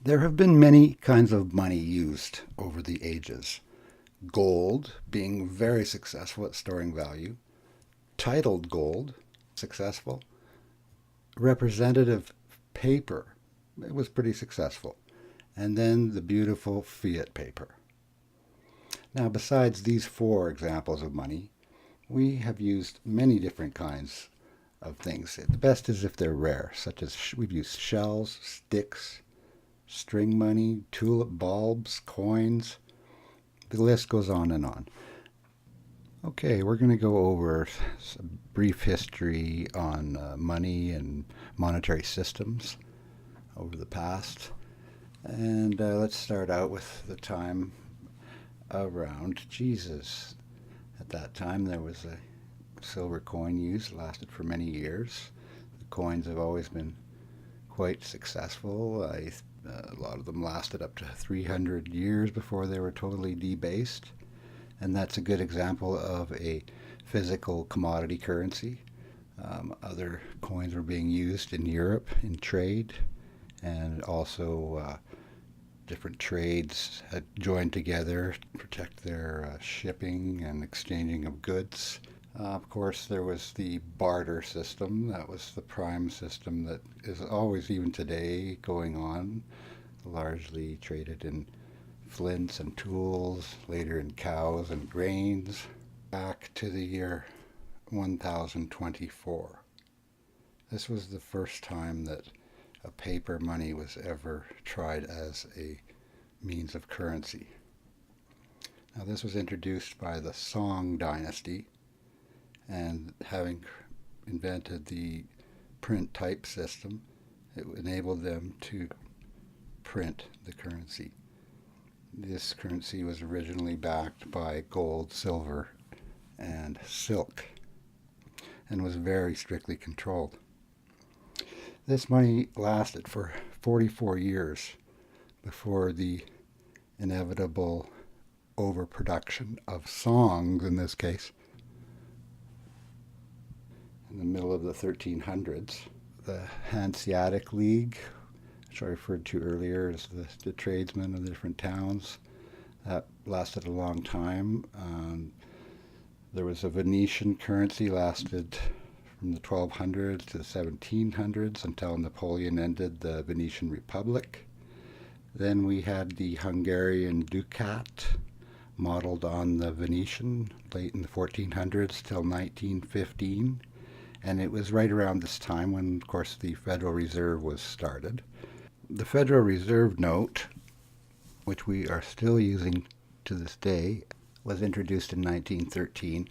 There have been many kinds of money used over the ages. Gold being very successful at storing value, titled gold, successful, representative paper, it was pretty successful, and then the beautiful fiat paper. Now, besides these four examples of money, we have used many different kinds of things. The best is if they're rare, such as we've used shells, sticks, string money, tulip bulbs, coins. The list goes on and on. Okay, we're going to go over a brief history on money and monetary systems over the past. And let's start out with the time around Jesus. At that time, there was a silver coin used, lasted for many years. The coins have always been quite successful. A lot of them lasted up to 300 years before they were totally debased. And that's a good example of a physical commodity currency. Other coins were being used in Europe in trade, and also different trades had joined together to protect their shipping and exchanging of goods. Of course, there was the barter system. That was the prime system that is always, even today, going on, largely traded in flints and tools, later in cows and grains, back to the year 1024. This was the first time that a paper money was ever tried as a means of currency. Now, this was introduced by the Song dynasty, and having invented the print type system, it enabled them to print the currency. This currency was originally backed by gold, silver, and silk, and was very strictly controlled. This money lasted for 44 years before the inevitable overproduction of songs, in this case. In the middle of the 1300s, the Hanseatic League, which I referred to earlier as the tradesmen of the different towns, that lasted a long time. There was a Venetian currency, lasted from the 1200s to the 1700s until Napoleon ended the Venetian Republic. Then we had the Hungarian ducat, modeled on the Venetian, late in the 1400s till 1915. And it was right around this time when, of course, the Federal Reserve was started. The Federal Reserve note, which we are still using to this day, was introduced in 1913,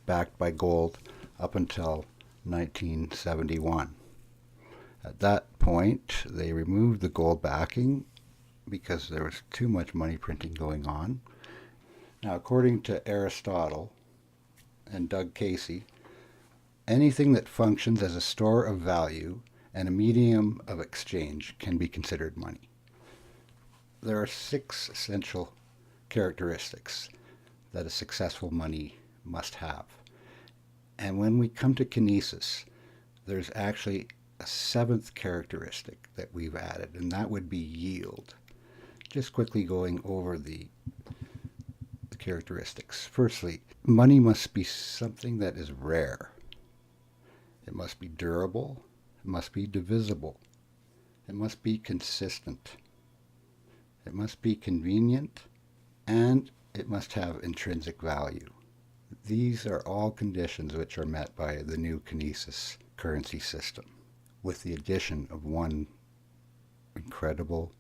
backed by gold, up until 1971. At that point, they removed the gold backing because there was too much money printing going on. Now, according to Aristotle and Doug Casey, anything that functions as a store of value and a medium of exchange can be considered money. There are 6 essential characteristics that a successful money must have. And when we come to Kinesis, there's actually a 7th characteristic that we've added, and that would be yield. Just quickly going over the characteristics. Firstly, money must be something that is rare. It must be durable. It must be divisible. It must be consistent. It must be convenient. And it must have intrinsic value. These are all conditions which are met by the new Kinesis currency system, with the addition of one incredible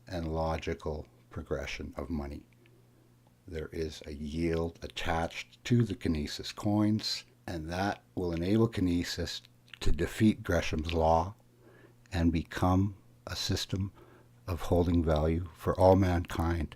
and logical progression of money. There is a yield attached to the Kinesis coins, and that will enable Kinesis to defeat Gresham's law and become a system of holding value for all mankind